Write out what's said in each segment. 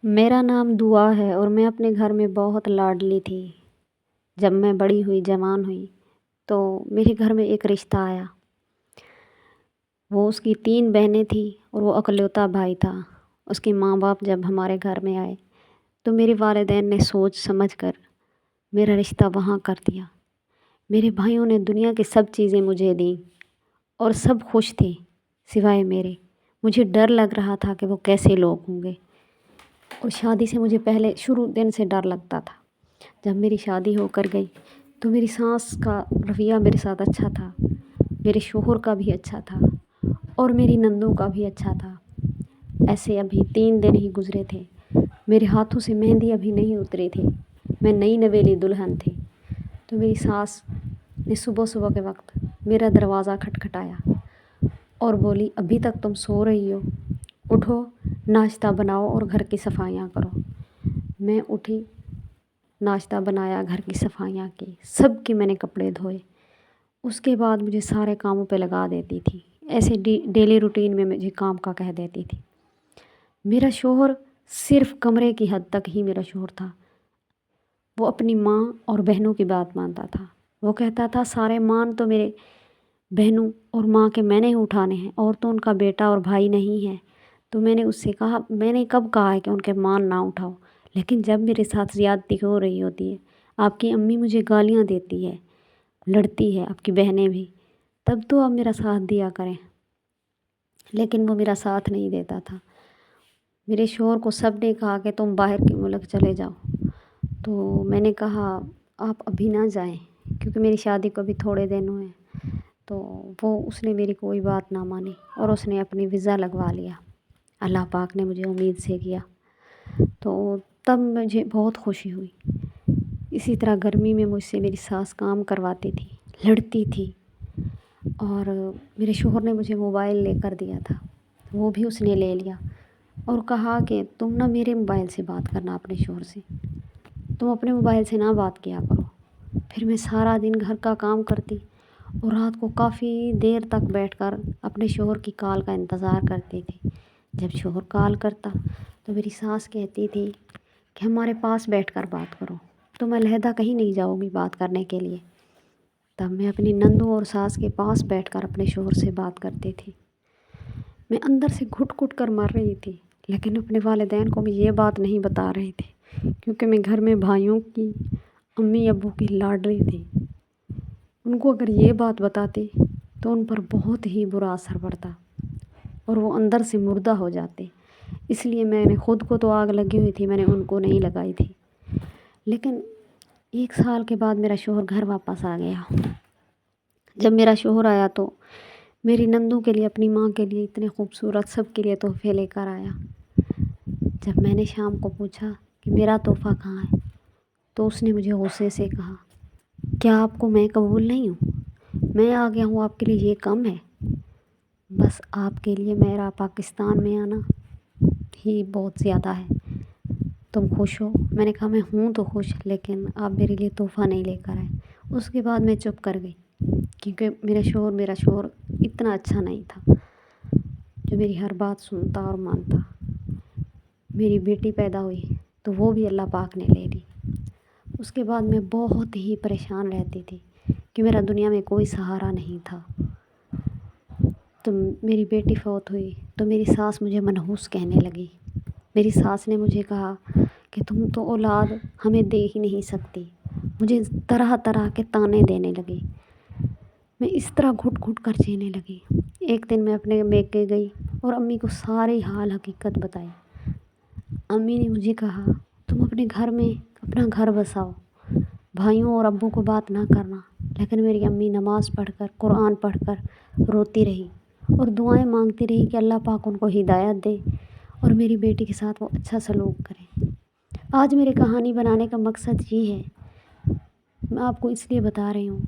میرا نام دعا ہے اور میں اپنے گھر میں بہت لاڈلی تھی۔ جب میں بڑی ہوئی، جوان ہوئی تو میرے گھر میں ایک رشتہ آیا۔ وہ اس کی 3 بہنیں تھیں اور وہ اکلوتا بھائی تھا۔ اس کے ماں باپ جب ہمارے گھر میں آئے تو میرے والدین نے سوچ سمجھ کر میرا رشتہ وہاں کر دیا۔ میرے بھائیوں نے دنیا کی سب چیزیں مجھے دیں اور سب خوش تھے سوائے میرے۔ مجھے ڈر لگ رہا تھا کہ وہ کیسے لوگ ہوں گے، اور شادی سے مجھے پہلے شروع دن سے ڈر لگتا تھا۔ جب میری شادی ہو کر گئی تو میری ساس کا رویہ میرے ساتھ اچھا تھا، میرے شوہر کا بھی اچھا تھا اور میری نندوں کا بھی اچھا تھا۔ ایسے ابھی 3 دن ہی گزرے تھے، میرے ہاتھوں سے مہندی ابھی نہیں اتری تھی، میں نئی نویلی دلہن تھی۔ تو میری ساس نے صبح صبح کے وقت میرا دروازہ کھٹکھٹایا اور بولی، ابھی تک تم سو رہی ہو، اٹھو، ناشتہ بناؤ اور گھر کی صفائیاں کرو۔ میں اٹھی، ناشتہ بنایا، گھر کی صفائیاں کی، سب کے میں نے کپڑے دھوئے۔ اس کے بعد مجھے سارے کاموں پہ لگا دیتی تھی، ایسے ڈیلی روٹین میں مجھے کام کا کہہ دیتی تھی۔ میرا شوہر صرف کمرے کی حد تک ہی میرا شوہر تھا۔ وہ اپنی ماں اور بہنوں کی بات مانتا تھا۔ وہ کہتا تھا سارے مان تو میرے بہنوں اور ماں کے میں نے اٹھانے ہیں، اور تو ان کا بیٹا اور بھائی نہیں ہے۔ تو میں نے اس سے کہا، میں نے کب کہا ہے کہ ان کے مان نہ اٹھاؤ، لیکن جب میرے ساتھ زیادتی ہو رہی ہوتی ہے، آپ کی امی مجھے گالیاں دیتی ہے، لڑتی ہے، آپ کی بہنیں بھی، تب تو آپ میرا ساتھ دیا کریں۔ لیکن وہ میرا ساتھ نہیں دیتا تھا۔ میرے شوہر کو سب نے کہا کہ تم باہر کے ملک چلے جاؤ، تو میں نے کہا آپ ابھی نہ جائیں، کیونکہ میری شادی کو ابھی تھوڑے دن ہوئے ہیں۔ تو اس نے میری کوئی بات نہ مانی اور اس نے اپنی ویزا لگوا لیا۔ اللہ پاک نے مجھے امید سے کیا، تو تب مجھے بہت خوشی ہوئی۔ اسی طرح گرمی میں مجھ سے میری ساس کام کرواتی تھی، لڑتی تھی، اور میرے شوہر نے مجھے موبائل لے کر دیا تھا، وہ بھی اس نے لے لیا اور کہا کہ تم نہ میرے موبائل سے بات کرنا، اپنے شوہر سے تم اپنے موبائل سے نہ بات کیا کرو۔ پھر میں سارا دن گھر کا کام کرتی اور رات کو کافی دیر تک بیٹھ کر اپنے شوہر کی کال کا انتظار کرتی تھی۔ جب شوہر کال کرتا تو میری ساس کہتی تھی کہ ہمارے پاس بیٹھ کر بات کرو، تم علیحدہ کہیں نہیں جاؤ گی بات کرنے کے لیے۔ تب میں اپنی نندوں اور ساس کے پاس بیٹھ کر اپنے شوہر سے بات کرتی تھی۔ میں اندر سے گھٹ گھٹ کر مر رہی تھی، لیکن اپنے والدین کو میں یہ بات نہیں بتا رہی تھی، کیونکہ میں گھر میں بھائیوں کی، امی ابو کی لاڈلی تھی۔ ان کو اگر یہ بات بتاتی تو ان پر بہت ہی برا اثر پڑتا اور وہ اندر سے مردہ ہو جاتے۔ اس لیے میں نے خود کو تو آگ لگی ہوئی تھی، میں نے ان کو نہیں لگائی تھی۔ لیکن 1 سال کے بعد میرا شوہر گھر واپس آ گیا۔ جب میرا شوہر آیا تو میری نندوں کے لیے، اپنی ماں کے لیے اتنے خوبصورت سب کے لیے تحفے لے کر آیا۔ جب میں نے شام کو پوچھا کہ میرا تحفہ کہاں ہے، تو اس نے مجھے غصے سے کہا، کیا آپ کو میں قبول نہیں ہوں؟ میں آ گیا ہوں، آپ کے لیے یہ کم ہے؟ بس آپ کے لیے میرا پاکستان میں آنا ہی بہت زیادہ ہے، تم خوش ہو؟ میں نے کہا میں ہوں تو خوش، لیکن آپ میرے لیے تحفہ نہیں لے کر آئے۔ اس کے بعد میں چپ کر گئی، کیونکہ میرا شوہر اتنا اچھا نہیں تھا جو میری ہر بات سنتا اور مانتا۔ میری بیٹی پیدا ہوئی تو وہ بھی اللہ پاک نے لے لی۔ اس کے بعد میں بہت ہی پریشان رہتی تھی کہ میرا دنیا میں کوئی سہارا نہیں تھا۔ تو میری بیٹی فوت ہوئی تو میری ساس مجھے منحوس کہنے لگی۔ میری ساس نے مجھے کہا کہ تم تو اولاد ہمیں دے ہی نہیں سکتی۔ مجھے طرح طرح کے طعنے دینے لگی۔ میں اس طرح گھٹ گھٹ کر جینے لگی۔ ایک دن میں اپنے میکے گئی اور امی کو ساری حال حقیقت بتائی۔ امی نے مجھے کہا تم اپنے گھر میں اپنا گھر بساؤ، بھائیوں اور ابو کو بات نہ کرنا۔ لیکن میری امی نماز پڑھ کر، قرآن پڑھ کر روتی رہی اور دعائیں مانگتی رہی کہ اللہ پاک ان کو ہدایت دے اور میری بیٹی کے ساتھ وہ اچھا سلوک کرے۔ آج میری کہانی بنانے کا مقصد یہ ہے، میں آپ کو اس لیے بتا رہی ہوں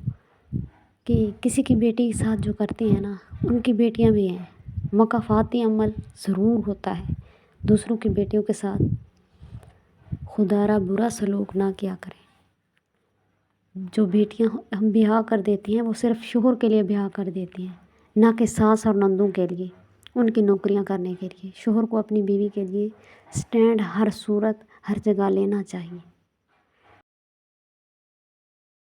کہ کسی کی بیٹی کے ساتھ جو کرتے ہیں نا، ان کی بیٹیاں بھی ہیں، مکافاتی عمل ضرور ہوتا ہے۔ دوسروں کی بیٹیوں کے ساتھ خدا را برا سلوک نہ کیا کریں۔ جو بیٹیاں ہم بیاہ کر دیتی ہیں وہ صرف شوہر کے لیے بیاہ کر دیتی ہیں، نہ کہ ساس اور نندوں کے لیے۔ ان کی نوکریاں کرنے کے لیے شوہر کو اپنی بیوی کے لیے اسٹینڈ ہر صورت ہر جگہ لینا چاہیے۔